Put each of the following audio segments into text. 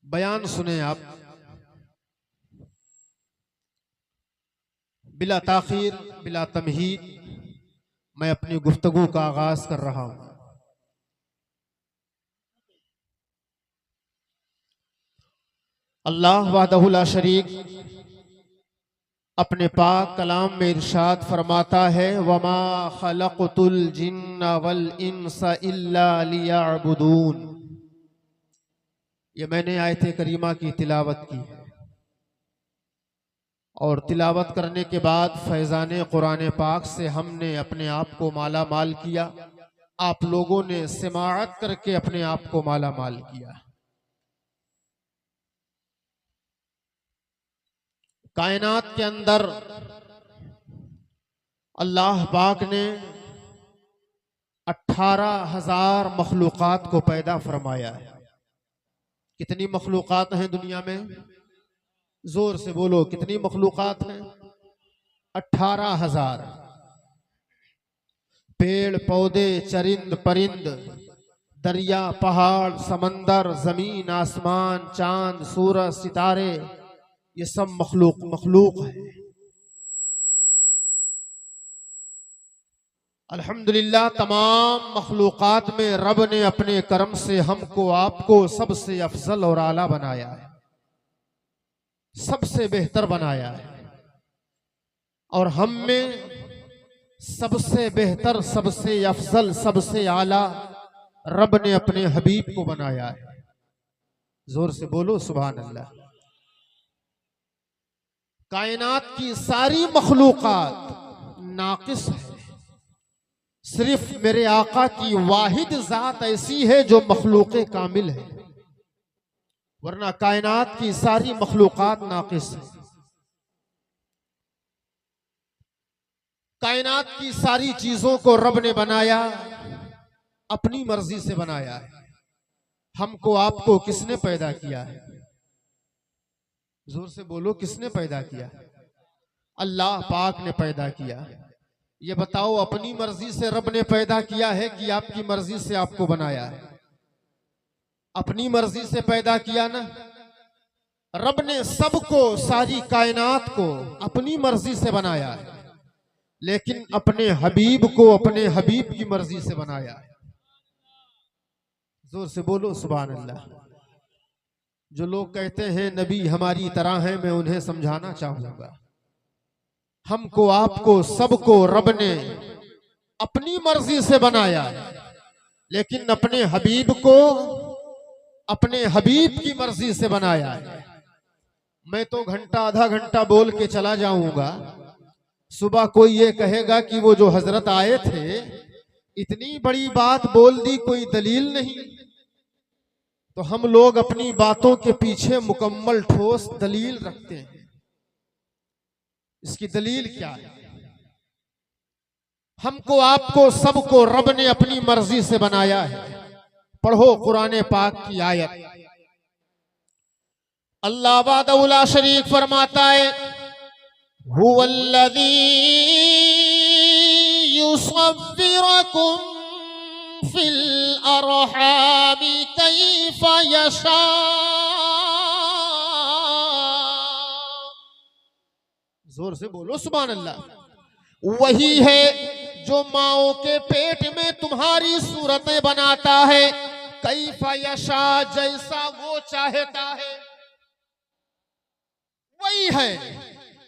बयान सुने आप। बिला ताखीर बिला तमहीद मैं अपनी गुफ्तगू का आगाज कर रहा हूं। अल्लाह वाहदहु ला शरीक अपने पाक कलाम में इरशाद फरमाता है, वमा खलक़तुल जिन्ना वल इंसा इल्ला लियअबुदून। ये मैंने आयत करीमा की तिलावत की है और तिलावत करने के बाद फैज़ाने कुरान पाक से हमने अपने आप को माला माल किया। आप लोगों ने सिमाअत करके अपने आप को माला माल किया। कायनात के अंदर अल्लाह पाक ने 18,000 मखलूक़ात को पैदा फरमाया है। कितनी मखलूक़ात हैं दुनिया में? जोर से बोलो, कितनी मखलूक़ात हैं? 18,000। पेड़ पौधे, चरिंद परिंद, दरिया पहाड़, समंदर, जमीन आसमान, चांद सूरज सितारे, ये सब मखलूक है। अल्हम्दुलिल्लाह तमाम मखलूक़ात में रब ने अपने करम से हमको आपको सबसे अफजल और आला बनाया है, सबसे बेहतर बनाया है। और हम में सबसे बेहतर, सबसे अफजल, सबसे आला रब ने अपने हबीब को बनाया है। जोर से बोलो सुभान अल्लाह। कायनात की सारी मखलूक़ात नाकिस है, सिर्फ मेरे आका की वाहिद जात ऐसी है जो मखलूक कामिल है, वरना कायनात की सारी मखलूक़ात नाकिस है। कायनात की सारी चीजों को रब ने बनाया, अपनी मर्जी से बनाया है। हमको आपको किसने पैदा किया है? जोर से बोलो, किसने पैदा किया? अल्लाह पाक ने पैदा किया। ये बताओ, अपनी मर्जी से रब ने पैदा किया है कि आपकी मर्जी से आपको बनाया है? अपनी मर्जी से पैदा किया ना। रब ने सबको, सारी कायनात को अपनी मर्जी से बनाया है, लेकिन अपने हबीब को अपने हबीब की मर्जी से बनाया है। जोर से बोलो सुभान अल्लाह। जो लोग कहते हैं नबी हमारी तरह है, मैं उन्हें समझाना चाहूंगा, हमको आपको सबको रब ने अपनी मर्जी से बनाया है, लेकिन अपने हबीब को अपने हबीब की मर्जी से बनाया है। मैं तो घंटा आधा घंटा बोल के चला जाऊंगा, सुबह कोई ये कहेगा कि वो जो हजरत आए थे इतनी बड़ी बात बोल दी, कोई दलील नहीं। तो हम लोग अपनी बातों के पीछे मुकम्मल ठोस दलील रखते हैं। इसकी दलील क्या है? हमको आपको सबको रब ने अपनी मर्जी से बनाया है। पढ़ो कुरान पाक की आयत। अल्लाह वाहदहु ला शरीक फरमाता है, हुवल्लज़ी युसव्विरुकुम फिल अरहामी कैफ यशा। जोर से बोलो सुभान अल्लाह। वही है जो माओ के पेट में तुम्हारी सूरतें बनाता है, कैफ यशा, जैसा वो चाहता है। वही है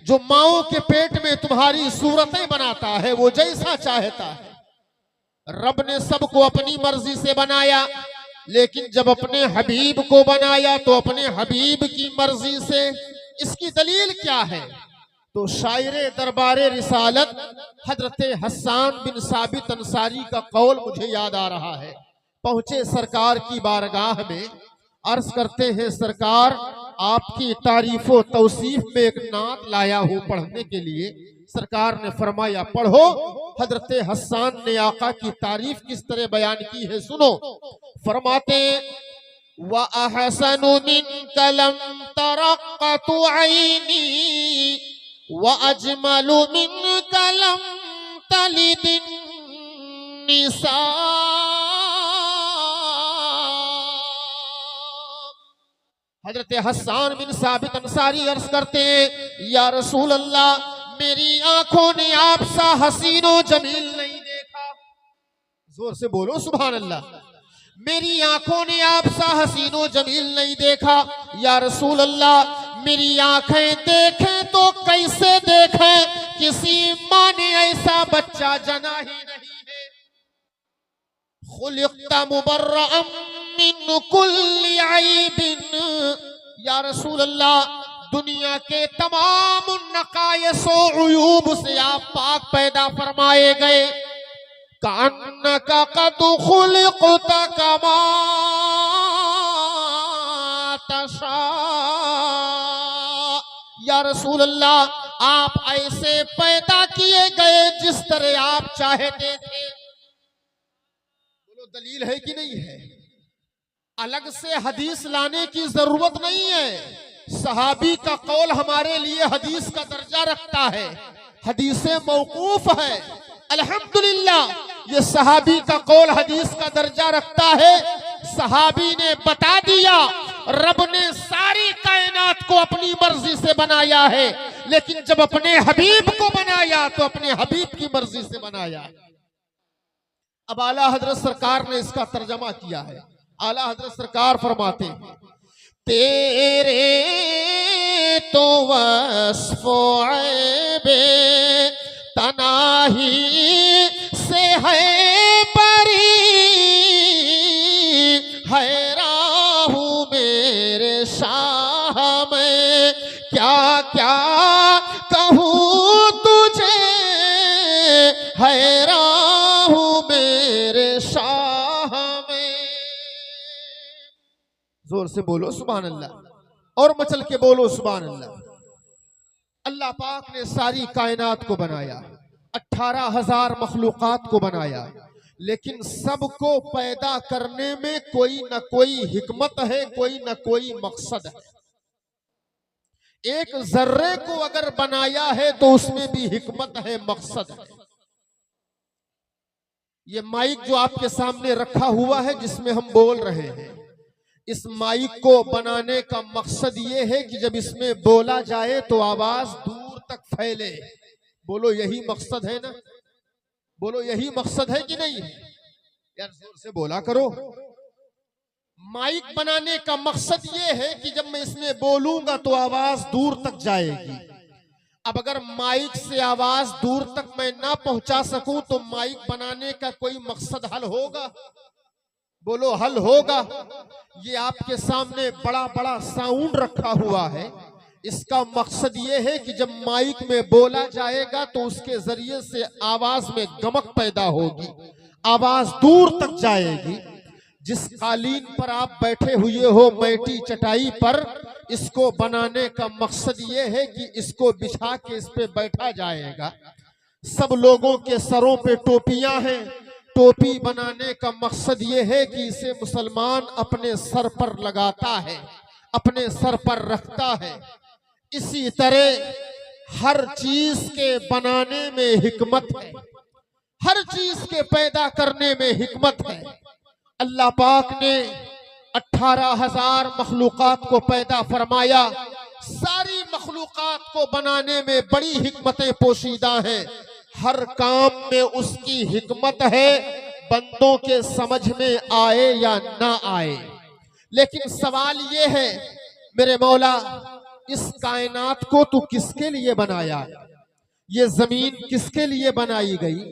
जो माओ के पेट में तुम्हारी सूरतें बनाता है, वो जैसा चाहता है। रब ने सबको अपनी मर्जी से बनाया, लेकिन जब अपने हबीब को बनाया तो अपने हबीब की मर्जी से। इसकी दलील क्या है? तो शायरे दरबारे रिसालत हजरत हस्सान बिन साबित अंसारी का कौल मुझे याद आ रहा है। पहुंचे सरकार की बारगाह में, अर्ज करते हैं, सरकार आपकी तारीफो तौसीफ में एक नात लाया हूं पढ़ने के लिए। सरकार ने फरमाया, पढ़ो। हजरत हस्सान ने आका की तारीफ किस तरह बयान की है, सुनो। फरमाते, व अहसनु मिन कलम तरक़्क़तु ऐनी व अजमलु मिन कलम तलिदिन निसा। हजरत हसन बिन साबित अंसारी अर्ज करते हैं, या रसूल अल्लाह, मेरी आंखों ने आपसा हसीनो जमील नहीं देखा। जोर से बोलो सुभान अल्लाह। मेरी आंखों ने आपसा हसीनो जमील नहीं देखा। या रसूल अल्लाह, मेरी आंखें देखें तो कैसे देखें, किसी माँ ने ऐसा बच्चा जना ही नहीं है। खुलिक़्ता मुबर्रअम मिन कुल्ली ऐबिन। या रसूल अल्लाह, दुनिया के तमाम नकायसो उयूब से आप पाक पैदा फरमाए गए। कान्नका कद खुलिक़्ता कमा तशा। या रसूल अल्लाह, आप ऐसे पैदा किए गए जिस तरह आप चाहते थे। बोलो दलील है कि नहीं है? अलग से हदीस लाने की जरूरत नहीं है। सहाबी का कौल हमारे लिए हदीस का दर्जा रखता है, हदीसे मौकूफ है। अल्हम्दुलिल्लाह, ये सहाबी का कौल हदीस का दर्जा रखता है। सहाबी ने बता दिया, रब ने सारी कायनात को अपनी मर्जी से बनाया है, लेकिन जब अपने हबीब को बनाया तो अपने हबीब की मर्जी से बनाया। अब आला हजरत सरकार ने इसका तर्जमा किया है। आला हजरत सरकार फरमाते हैं, तेरे तो वस्फ़ो ऐबे तनाही से है परी, हैरान हूँ मेरे शाह में, क्या क्या कहूँ तुझे, हैरान हूँ मेरे शाह में। जोर से बोलो सुभान अल्लाह, और मचल के बोलो सुभान अल्लाह। अल्लाह पाक ने सारी कायनात को बनाया, 18,000 मखलूकात को बनाया, लेकिन सबको पैदा करने में कोई न कोई हिकमत है, कोई न कोई मकसद है। एक जर्रे को अगर बनाया है तो उसमें भी हिकमत है, मकसद है। ये माइक जो आपके सामने रखा हुआ है जिसमें हम बोल रहे हैं, इस माइक को बनाने का मकसद ये है कि जब इसमें बोला जाए तो आवाज दूर तक फैले। बोलो यही मकसद है ना? बोलो यही मकसद है कि नहीं है? यार जोर से बोला करो। माइक बनाने का मकसद ये है कि जब मैं इसमें बोलूंगा तो आवाज दूर तक जाएगी। अब अगर माइक से आवाज दूर तक मैं ना पहुंचा सकूं तो माइक बनाने का कोई मकसद हल होगा? बोलो हल होगा। ये आपके सामने बड़ा बड़ा साउंड रखा हुआ है, इसका मकसद ये है कि जब माइक में बोला जाएगा तो उसके जरिए से आवाज में गमक पैदा होगी, आवाज दूर तक जाएगी। जिस कालीन पर आप बैठे हुए हो, मैटी चटाई पर, इसको बनाने का मकसद ये है कि इसको बिछा के इस पे बैठा जाएगा। सब लोगों के सरों पे टोपियां हैं, टोपी बनाने का मकसद ये है कि इसे मुसलमान अपने सर पर लगाता है, अपने सर पर रखता है। इसी तरह हर चीज के बनाने में हिकमत है, हर चीज के पैदा करने में हिकमत है। अल्लाह पाक ने 18,000 मखलूकात को पैदा फरमाया। सारी मखलूकात को बनाने में बड़ी हिकमतें पोशीदा हैं। हर काम में उसकी हिकमत है, बंदों के समझ में आए या ना आए। लेकिन सवाल ये है, मेरे मौला, इस कायनात को तू किसके लिए बनाया? ये जमीन किसके लिए बनाई गई?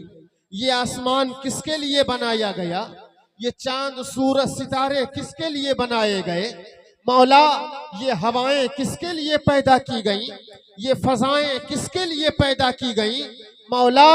ये आसमान किसके लिए बनाया गया? ये चांद सूरज सितारे किसके लिए बनाए गए? मौला, ये हवाएं किसके लिए पैदा की गई? ये फजाएं किसके लिए पैदा की गई? मौला,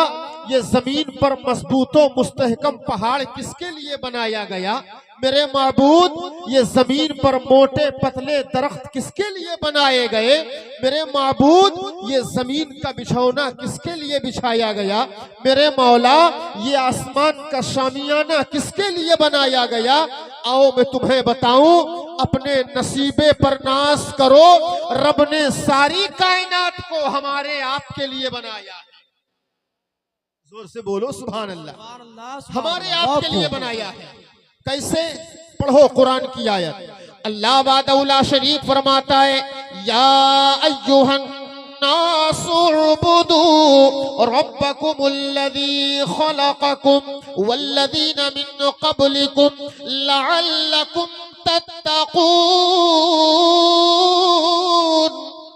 ये जमीन पर मजबूतो मुस्तहकम पहाड़ किसके लिए बनाया गया? मेरे माबूद, ये जमीन पर मोटे पतले दरख्त किसके लिए बनाए गए? मेरे माबूद, ये जमीन का बिछौना किसके लिए बिछाया गया? मेरे मौला, ये आसमान का शामियाना किसके लिए बनाया गया? आओ मैं तुम्हें बताऊं, अपने नसीबे पर नाज करो। रब ने सारी कायनात को हमारे आपके लिए बनाया। जोर से बोलो सुभान अल्लाह। हमारे आपके लिए बनाया है। कैसे? पढ़ो कुरान की आयत, अल्लाह वादउला शरीक फरमाता है, या अय्युहन नासुअबुदू रब्बकुमुल्लज़ी खलक़कुम वल्लज़ीना मिन क़ब्लिकुम लअल्लकुम तत्तक़ून।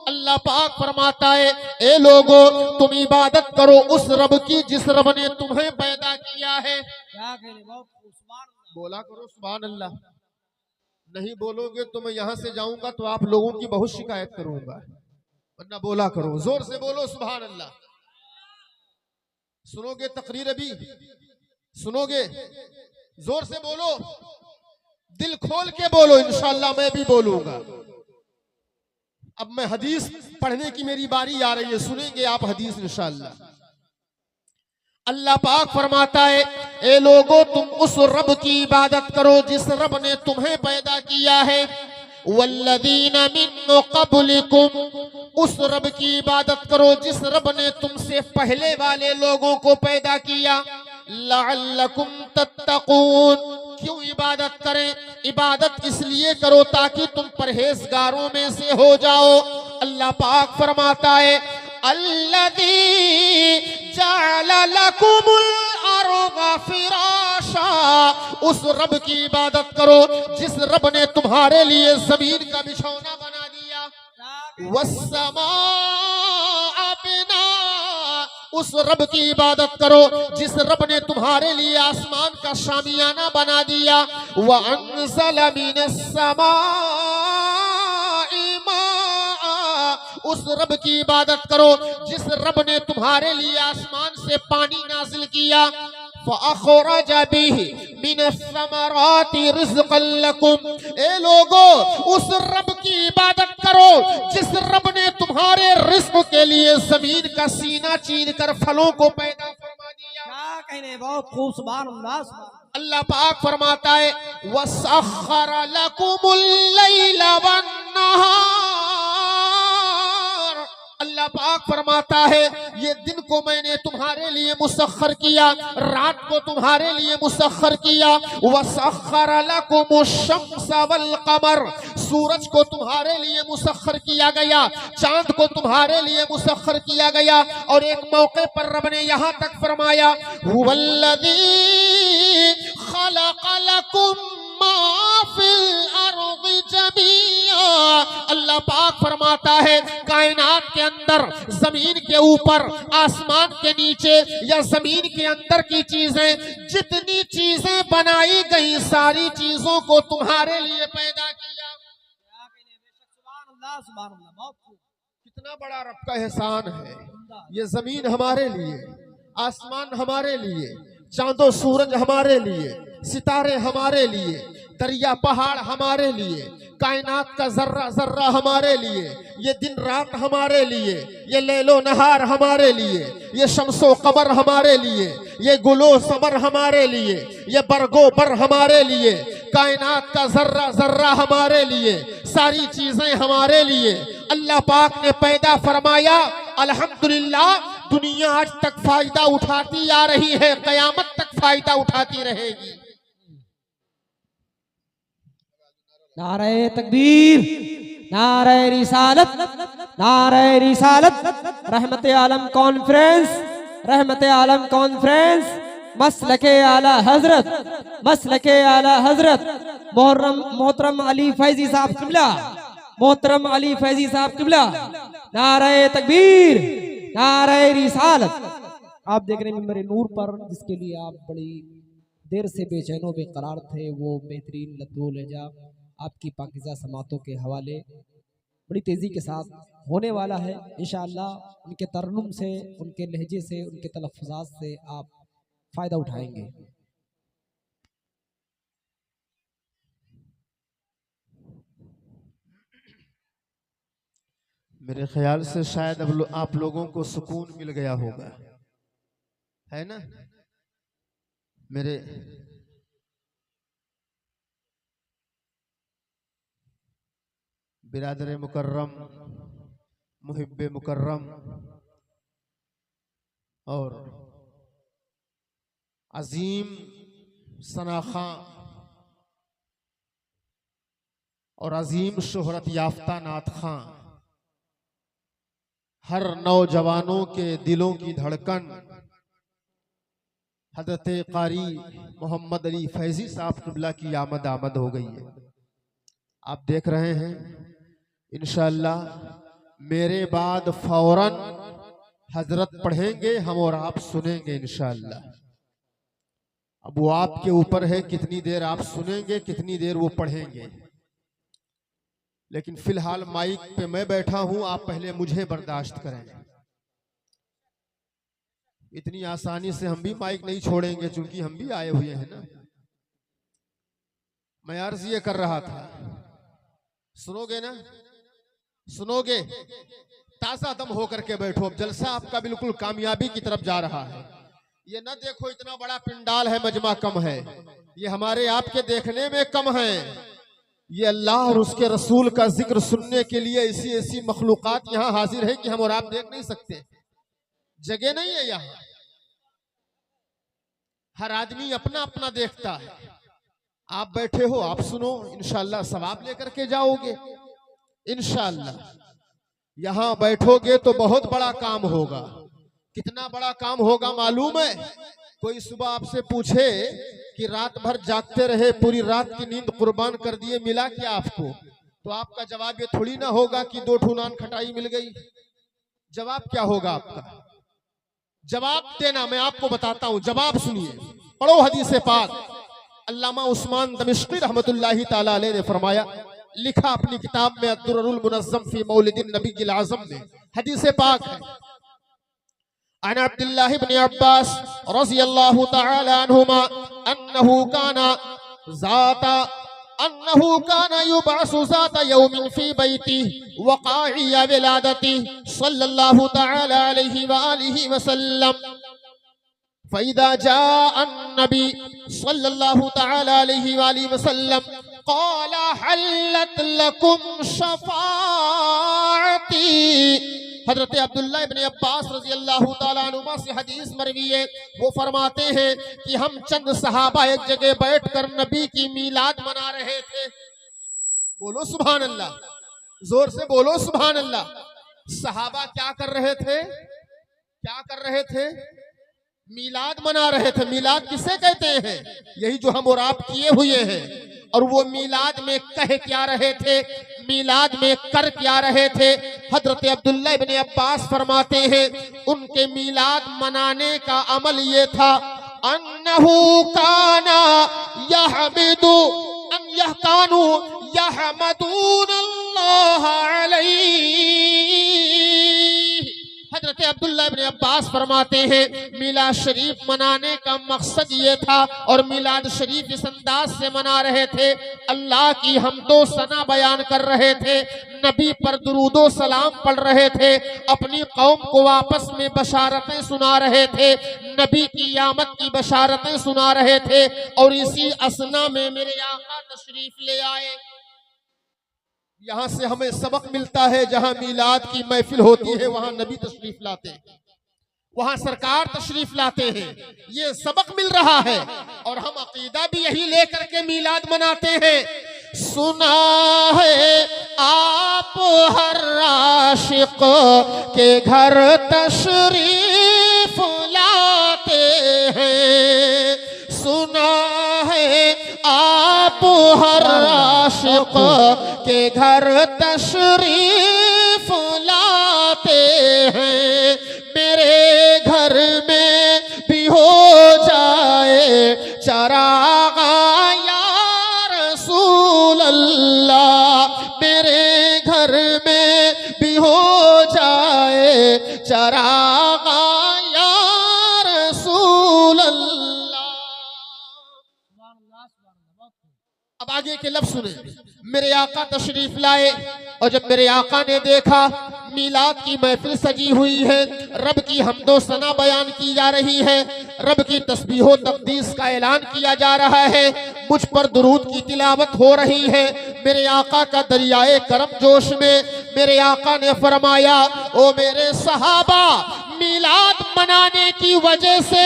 अल्लाह पाक फरमाता है, ए लोगो तुम इबादत करो उस रब की जिस रब ने तुम्हें पैदा किया है। क्या बोला करो सुभान अल्लाह। नहीं बोलोगे तो मैं यहां से जाऊंगा तो आप लोगों की बहुत शिकायत करूंगा, वरना बोला करो, जोर से बोलो सुभान अल्लाह। सुनोगे तकरीर? अभी सुनोगे? जोर से बोलो, दिल खोल के बोलो, इंशाअल्लाह मैं भी बोलूंगा। अब मैं हदीस पढ़ने की मेरी बारी आ रही है, सुनेंगे आप हदीस इंशाअल्लाह। अल्लाह पाक फरमाता है, ए लोगो तुम उस रब की इबादत करो जिस रब ने तुम्हें पैदा किया है। वल्लज़ीना मिन क़ब्लिकुम, उस रब की इबादत करो जिस रब ने तुमसे पहले वाले लोगों को पैदा किया। लअल्लकुम तत्तक़ून, क्यों इबादत करें? इबादत इसलिए करो ताकि तुम परहेजगारों में से हो जाओ। अल्लाह पाक फरमाता है, अल्लज़ी जअल लकुमुल अर्ज़ फ़िराशा, उस रब की इबादत करो जिस रब ने तुम्हारे लिए जमीन का बिछौना बना दिया। वस्समा बिना, उस रब की इबादत करो जिस रब ने तुम्हारे लिए आसमान का शामियाना बना दिया। व अनज़ल मिनस समाई माअ, उस रब की इबादत करो जिस रब ने तुम्हारे लिए आसमान से पानी नाजिल किया। फ़अख़रज बिही मिनस समराति रिज़्क़न लकुम, ए लोगो उस रब की इबादत करो जिस रब ने तुम्हारे रिज़्क़ के लिए जमीन का सीना चीर कर फलों को पैदा फरमा दिया। क्या कहने, बहुत खूब, सुभान अल्लाह। अल्लाह पाक फरमाता है, वसख्खर लकुमुल लैला वन्नहार, अल्लाह पाक फरमाता है ये दिन को मैंने तुम्हारे लिए मुसख्खर किया, रात को तुम्हारे लिए मुसख्खर किया। वसख्खर लकुमुश शम्स वल कमर, सूरज को तुम्हारे लिए मुसख्खर किया गया, चांद को तुम्हारे लिए मुसख्खर किया गया। और एक मौके पर रब ने यहां तक फरमाया, हुवल्लज़ी खलक़ लकुम मा फिल अर्ज़ि जमीआ, अल्लाह पाक फरमाता है कायनात के अंदर, जमीन के ऊपर, आसमान के नीचे या जमीन के अंदर की चीजें, जितनी चीजें बनाई गई सारी चीजों को तुम्हारे लिए पैदा किया। कितना बड़ा रब का एहसान है। ये जमीन हमारे लिए, आसमान हमारे लिए, चांदो सूरज हमारे लिए, सितारे हमारे लिए, दरिया पहाड़ हमारे लिए, कायनात का जर्रा जर्रा हमारे लिए, ये दिन रात हमारे लिए, ये लैलो नहार हमारे लिए, ये शम्सो कमर हमारे लिए, ये गुलो समर हमारे लिए, ये बरगो बर हमारे लिए, कायनात का जर्रा जर्रा हमारे लिए, सारी चीजें हमारे लिए अल्लाह पाक ने पैदा फरमाया। अल्हम्दुलिल्लाह दुनिया आज तक फायदा उठाती आ रही है, कयामत तक फायदा उठाती रहेगी। नारे तकबीर, नारे रिसालत, नारे रिसालत। रहमते आलम कॉन्फ्रेंस, रहमते आलम कॉन्फ्रेंस, मसलके आला हजरत, मसलके आला हजरत मोहतरम अली फैजी साहब किबला, मोहतरम अली फैजी साहब किबला। नारे तकबीर, नारे रिसालत। आप देख रहे हैं मिंबर नूर पर, जिसके लिए आप बड़ी देर से बेचैनो बेकरार थे, वो बेहतरीन लतूल लहजा आपकी पाकिज़ा समातों के हवाले बड़ी तेज़ी के साथ होने वाला है इंशाअल्लाह। उनके तरन्नुम से, उनके लहजे से, उनके तलफ़्फ़ुज़ात से आप फ़ायदा उठाएंगे। मेरे ख्याल से शायद अब आप लोगों को सुकून मिल गया होगा, है ना? मेरे बिरादर मुकर्रम, मुहिब्बे मुकर्रम और अजीम सनाखा और अजीम शोहरत याफ्ता नात खां, हर नौजवानों के दिलों की धड़कन हजरत कारी मोहम्मद अली फैजी साहब क़िबला की आमद हो गई है। आप देख रहे हैं इंशाअल्लाह मेरे बाद फौरन हजरत पढ़ेंगे, हम और आप सुनेंगे इंशाअल्लाह। अब वो आपके ऊपर है कितनी देर आप सुनेंगे, कितनी देर वो पढ़ेंगे, लेकिन फिलहाल माइक पे मैं बैठा हूं, आप पहले मुझे बर्दाश्त करें। इतनी आसानी से हम भी माइक नहीं छोड़ेंगे, चूंकि हम भी आए हुए हैं ना। मैं अर्ज ये कर रहा था, सुनोगे ना, सुनोगे, ताजा दम होकर के बैठो। अब जलसा आपका बिल्कुल कामयाबी की तरफ जा रहा है। ये ना देखो इतना बड़ा पिंडाल है, मजमा कम है, ये हमारे आपके देखने में कम है। ये अल्लाह और उसके रसूल का जिक्र सुनने के लिए ऐसी ऐसी मखलूकात यहाँ हाजिर है कि हम और आप देख नहीं सकते, जगह नहीं है यहाँ। हर आदमी अपना अपना देखता है। आप बैठे हो, आप सुनो, इंशाअल्लाह सवाब लेकर के जाओगे इंशाअल्लाह। यहाँ बैठोगे तो बहुत बड़ा काम होगा। कितना बड़ा काम होगा मालूम है? कोई सुबह आपसे पूछे कि रात भर जागते रहे, पूरी रात की नींद कुर्बान कर दिए, मिला क्या आपको? तो आपका जवाब ये थोड़ी ना होगा कि 2 ठू नान खटाई मिल गई। जवाब क्या होगा आपका? जवाब देना मैं आपको बताता हूं, जवाब सुनिए, पढ़ो हदीस पाक। अल्लामा उस्मान दमिश्की रहमतुल्लाहि ताला अलैह ने फरमाया, लिखा अपनी किताब में अद्दुर्रुल मुनज़्ज़म फी मौलिदिन नबील आज़म में, हदीस पाक है। अन अब्दुल्लाह इब्न अब्बास रज़ियल्लाहु तआला अन्हुमा अन्नहु काना युबअसु ज़ाता यौमिन फी बैती वक़ाइया विलादती सल्लल्लाहु तआला अलैहि व आलिहि वसल्लम फ़इज़ा जाअ अन्नबी सल्लल्लाहु तआला अलैहि व आलिहि वसल्लम क़ाला हल्लत लकुम शफ़ाअती। हजरत अब्दुल्लाह इब्न अब्बास रज़ी अल्लाहु ताला अन्हुमा से हदीस मरवी है। वो फरमाते हैं कि हम चंद सहाबा एक जगह बैठकर नबी की मीलाद मना रहे थे। बोलो सुभान अल्लाह, जोर से बोलो सुभान अल्लाह। सहाबा क्या कर रहे थे? क्या कर रहे थे? मीलाद मना रहे थे। मीलाद किसे कहते हैं? यही जो हम और आप किए हुए हैं। और वो मीलाद में कह क्या रहे थे, मीलाद में कर क्या रहे थे? हजरत अब्दुल्लाह इब्न अब्बास फरमाते हैं उनके मीलाद मनाने का अमल ये था, अन्नहु काना यहमदु अन यहकानु यहमदून अल्लाह अलैहि। हजरत अब्दुल्लाह इब्न अब्बास फरमाते हैं मिलाद शरीफ मनाने का मकसद ये था, और मिलाद शरीफ इस अंदाज से मना रहे थे, अल्लाह की हमदो सना बयान कर रहे थे, नबी पर दुरूदो सलाम पढ़ रहे थे, अपनी कौम को आपस में बशारतें सुना रहे थे, नबी की आमद की बशारतें सुना रहे थे। और इसी असना में मेरे आका तशरीफ ले आए। यहाँ से हमें सबक मिलता है, जहाँ मीलाद की महफिल होती है वहाँ नबी तशरीफ लाते हैं, वहाँ सरकार तशरीफ लाते हैं। ये सबक मिल रहा है और हम अकीदा भी यही लेकर के मीलाद मनाते हैं। सुना है आप हर आशिक के घर तशरीफ लाते हैं, सुना है आप हर आशिक के घर तशरीफ लाते हैं। मेरे घर में भी हो जाए चरागा या रसूल अल्लाह, मेरे घर में भी हो जाए चरागा या रसूल अल्लाह। अब आगे के लफ्ज़ सुने। मेरे आका तशरीफ लाए और जब मेरे आका ने देखा मीलाद की महफिल सजी हुई है, रब की हमदो सना बयान की जा रही है, रब की तस्बीहो तक़दीस का ऐलान किया जा रहा है, मुझ पर दुरूद की तिलावत हो रही है, मेरे आका का दरियाए करम जोश में मेरे आका ने फरमाया, ओ मेरे सहाबा, मीलाद मनाने की वजह से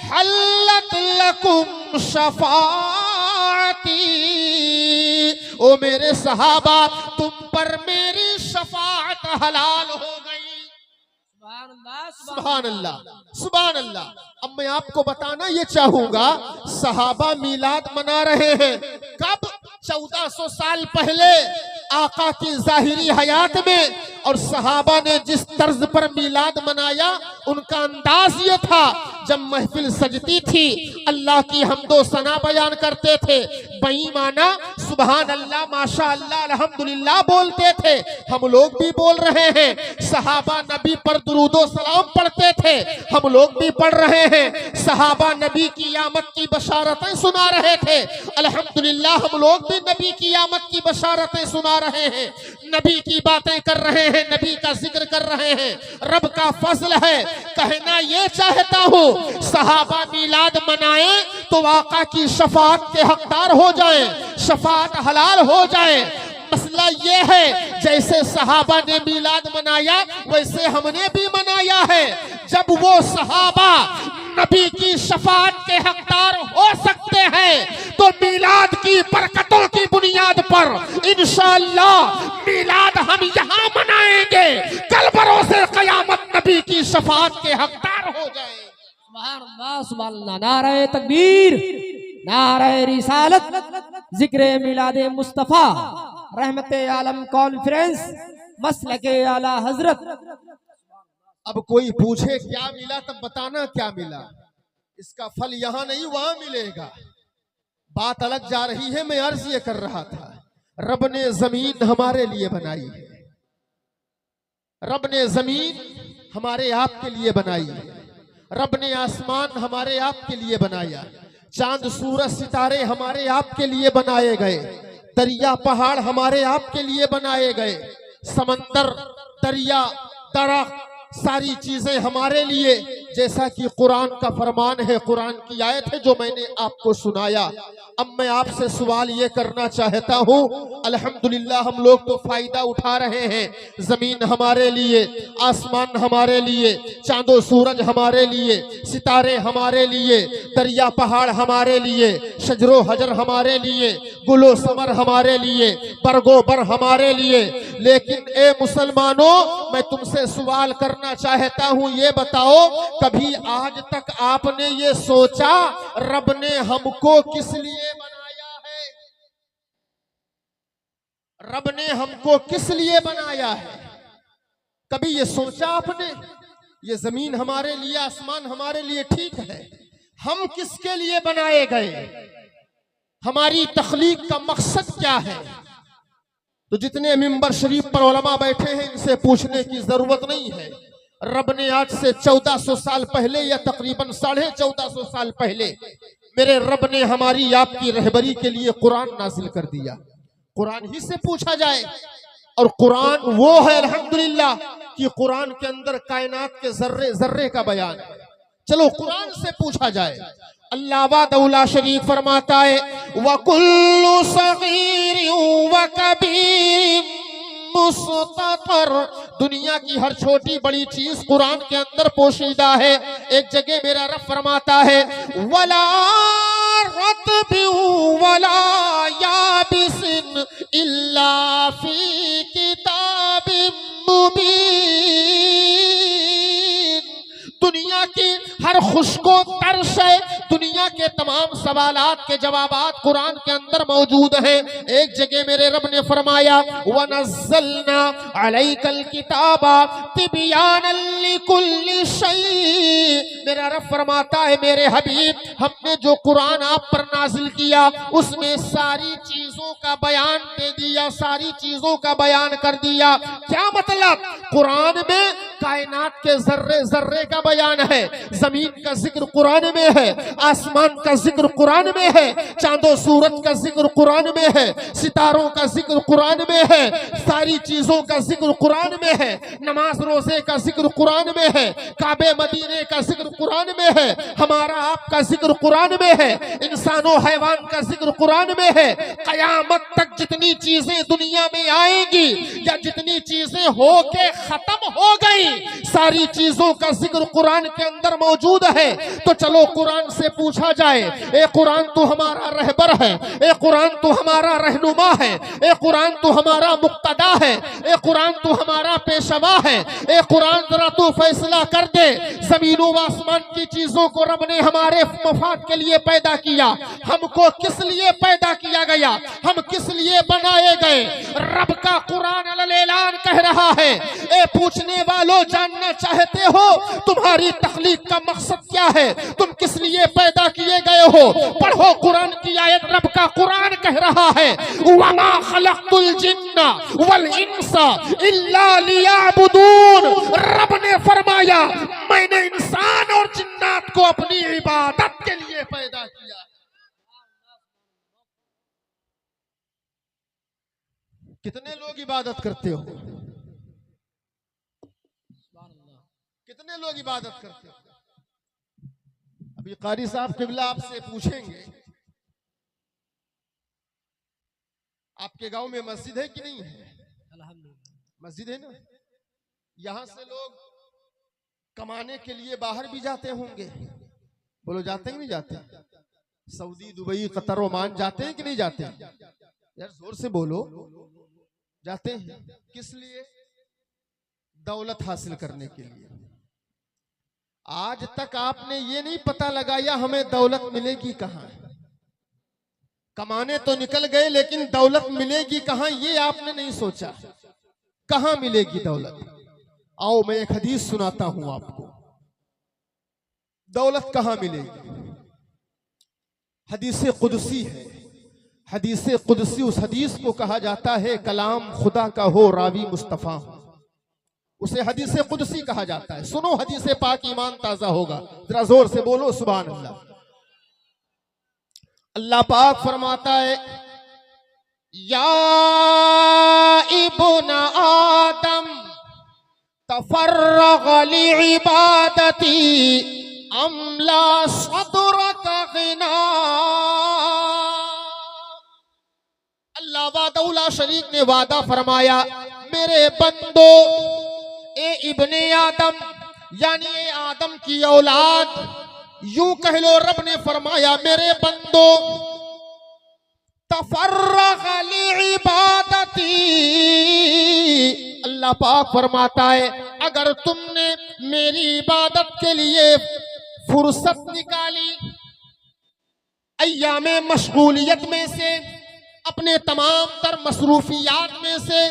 हल्लत लकुम शफाअती, ओ मेरे सहाबा, तुम पर मेरी शफाअत हलाल हो गई। सुभान अल्लाह, सुभान अल्लाह। अब मैं आपको बताना ये चाहूंगा, सहाबा मिलाद मना रहे हैं कब? 1400 साल पहले आका की जाहिरी हयात में। और सहाबा ने जिस तर्ज पर मिलाद मनाया, उनका अंदाज ये था, जब महफिल सजती थी अल्लाह की हम्दो सना बयान करते थे, बेईमाना सुभान अल्लाह माशा अल्लाह अल्हम्दुलिल्लाह बोलते थे। हम लोग भी बोल रहे हैं। सहाबा नबी पर दुरूदो सलाम पढ़ते थे, हम लोग भी पढ़ रहे हैं। सहाबा नबी की आमद की बशारतें सुना रहे थे, अल्हम्दुलिल्लाह हम लोग भी नबी की आमद की बशारतें सुना रहे हैं। नबी की बातें कर रहे हैं, नबी का जिक्र कर रहे हैं। रब का फजल है। कहना ये चाहता हूँ, सहाबा मिलाद मनाए तो आका की शफाअत के हकदार हो जाए, शफाअत हलाल हो जाए। मसला ये है, जैसे सहाबा ने मिलाद मनाया वैसे हमने भी मनाया है। जब वो सहाबा नबी की शफाअत के हकदार हो सकते हैं, तो मिलाद की बरकतों की बुनियाद पर इंशाअल्लाह मिलाद हम यहाँ मनाएंगे। कल बरोसे क़यामत नबी की शफाअत के हकदार हो जाए। सुभान अल्लाह, सुभान अल्लाह। नारे तकबीर, नारे रिसालत, जिक्र मिलादे मुस्तफा, रहमते आलम कॉन्फ्रेंस, मसलके आला हजरत। अब कोई पूछे क्या मिला, तब बताना क्या मिला। इसका फल यहाँ नहीं वहां मिलेगा। बात अलग जा रही है। मैं अर्ज ये कर रहा था, रब ने जमीन हमारे लिए बनाई है, रब ने जमीन हमारे आपके लिए बनाई है, रब ने आसमान हमारे आपके लिए बनाया, चांद सूरज सितारे हमारे आपके लिए बनाए गए, दरिया पहाड़ हमारे आपके लिए बनाए गए, समंदर दरिया दरख्त सारी चीजें हमारे लिए। जैसा कि कुरान का फरमान है, कुरान की आयत है जो मैंने आपको सुनाया। अब मैं आपसे सवाल ये करना चाहता हूँ, अल्हम्दुलिल्लाह हम लोग तो फायदा उठा रहे हैं। जमीन हमारे लिए, आसमान हमारे लिए, चांदो सूरज हमारे लिए, सितारे हमारे लिए, दरिया पहाड़ हमारे लिए, शजरो हजर हमारे लिए, गुलो समर हमारे लिए, बरगो बर हमारे लिए। लेकिन ए मुसलमानों, मैं तुमसे सवाल करना चाहता हूँ, ये बताओ कभी आज तक आपने ये सोचा रब ने हमको किस लिए बनाया है? रब ने हमको किस लिए बनाया है? कभी ये सोचा आपने? ये जमीन हमारे लिए, आसमान हमारे लिए, ठीक है। हम किसके लिए बनाए गए? हमारी तख्लीक का मकसद क्या है? तो जितने मिंबर शरीफ पर उलमा बैठे हैं, इनसे पूछने की जरूरत नहीं है। रब ने आज से 1400 साल पहले या तकरीबन 1450 साल पहले मेरे रब ने हमारी आपकी रहबरी के लिए कुरान नाजिल कर दिया। कुरान ही से पूछा जाए, और कुरान वो है अल्हम्दुलिल्लाह कि कुरान के अंदर कायनात के जर्रे जर्रे का बयान है। चलो कुरान से पूछा जाए। अल्लाह दौला शरीफ फरमाता है, वकुल्लु सगीरिन व कबीर मुस्ततर। दुनिया की हर छोटी बड़ी चीज कुरान के अंदर पोशीदा है। एक जगह मेरा रब फरमाता है, वला रत्बिन वला याबिसिन इल्ला फी किताबिन मुबीन। दुनिया की हर खुशको तर शय, दुनिया के तमाम सवालात के जवाबात कुरान के अंदर मौजूद हैं। एक जगह मेरे रब ने फरमाया, वनज़्ज़लना अलैकल किताबा तिबयानन लिकुल्लि शै। मेरा रब फरमाता है, मेरे हबीब, हमने जो कुरान आप पर नाजिल किया उसमें सारी चीजों का बयान दे दिया, सारी चीजों का बयान कर दिया। क्या मतलब? कुरान में कायनात के जर्रे जर्रे का बयान है, जमीन का जिक्र कुरान में है, आसमान का जिक्र कुरान में है, चांदो सूरज का जिक्र कुरान में है, सितारों का जिक्र कुरान में है, सारी चीजों का जिक्र कुरान में है, नमाज रोजे का जिक्र कुरान में है, काबे मदीने का जिक्र कुरान में है, हमारा आपका जिक्र कुरान में है, इंसानों हैवान का जिक्र कुरान में है। कयामत तक जितनी चीजें दुनिया में आएंगी या जितनी चीजें होके खत्म हो गई, नहीं, सारी चीजों का जिक्र कुरान के अंदर मौजूद है। तो चलो कुरान से पूछा जाए, ए कुरान तू हमारा रहबर है, ए कुरान तू हमारा रहनुमा है, ए कुरान तू हमारा मुक्तदा है, ए कुरान तू हमारा पेशवा है, ए कुरान जरा तू फैसला कर दे, जमीनों व आसमान की चीजों को रब ने हमारे मफाद के लिए पैदा किया, हमको किस लिए पैदा किया गया, हम किस लिए बनाए गए। रब का कुरान अल-ऐलान कह रहा है, ए पूछने वालों जानना चाहते हो तुम्हारी तख्लीक का मकसद क्या है, तुम किस लिए पैदा किए गए हो। पढ़ो कुरान की आयत, रब का कुरान कह रहा है, वमा खलक़तुल जिन्ना वल इंसा इल्ला लियअबुदून। रब ने फरमाया मैंने इंसान और जिन्नात को अपनी इबादत के लिए पैदा किया। कितने लोग इबादत करते हो, कितने लोग इबादत करते हो। अभी कारी साहब किबला आपसे पूछेंगे आपके गांव में मस्जिद है कि नहीं है। मस्जिद है ना। यहां से लोग कमाने के लिए बाहर भी जाते होंगे, बोलो जाते हैं कि नहीं जाते। सऊदी, दुबई, कतर, ओमान जाते हैं कि नहीं जाते। यार जोर से बोलो, जाते हैं। किस लिए? दौलत हासिल करने के लिए। आज तक आपने ये नहीं पता लगाया हमें दौलत मिलेगी कहां। कमाने तो निकल गए लेकिन दौलत मिलेगी कहां ये आपने नहीं सोचा। कहां मिलेगी दौलत। आओ मैं एक हदीस सुनाता हूं आपको, दौलत कहां मिलेगी। हदीस कुदसी है। हदीस कुदसी उस हदीस को कहा जाता है कलाम खुदा का हो, रावी मुस्तफा हो, उसे हदीस कुदसी कहा जाता है। सुनो हदीस पाक, ईमान ताजा होगा। जरा जोर से बोलो सुभान अल्लाह। अल्लाह पाक फरमाता है, या इब्न आदम तफर्रग लिइबादती अमला सदरक गिना। अल्लाह वादउला शरीक ने वादा फरमाया, मेरे बंदो, ए इब्ने आदम यानी ए आदम की औलाद, यूं कह लो रब ने फरमाया मेरे बंदो, तफर्रग लिइबादती। अल्लाह पाक फरमाता है अगर तुमने मेरी इबादत के लिए फुर्सत निकाली, अय्यामे मशगूलियत में से, अपने तमाम तर मसरूफियात में से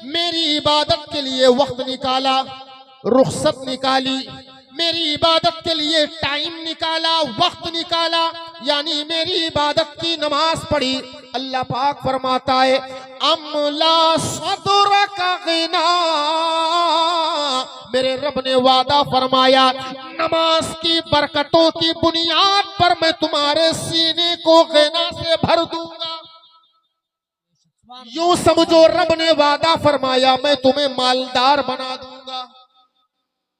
मेरी इबादत के लिए वक्त निकाला, रुखसत निकाली, मेरी इबादत के लिए टाइम निकाला, वक्त निकाला, यानी मेरी इबादत की नमाज पढ़ी। अल्लाह पाक फरमाता है अमला सदरक गिना। मेरे रब ने वादा फरमाया नमाज की बरकतों की बुनियाद पर मैं तुम्हारे सीने को गिना से भर दूंगा। यूं समझो रब ने वादा फरमाया मैं तुम्हें मालदार बना दूंगा।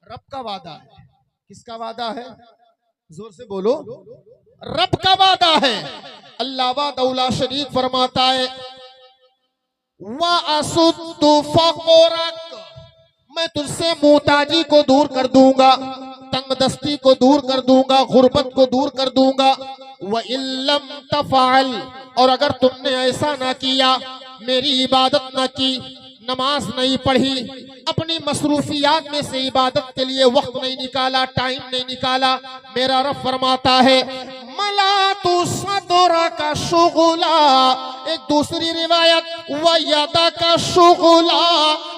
रब का वादा है। किसका वादा है? जोर से बोलो, रब का वादा है। अल्लाह वादउला शरीक फरमाता है वा असुद्दु फक़रक, मैं तुझसे मोहताजी को दूर कर दूंगा, तंगदस्ती को दूर कर दूंगा, गुर्बत को दूर कर दूंगा। व इल्लम तफ़अल, और अगर तुमने ऐसा ना किया, मेरी इबादत ना की, नमाज नहीं पढ़ी, अपनी मसरूफियात में से इबादत के लिए वक्त नहीं निकाला, टाइम नहीं निकाला, मेरा रब फरमाता है मला तू सदरा का शुगुला। एक दूसरी रिवायत वयदा का शुगुला।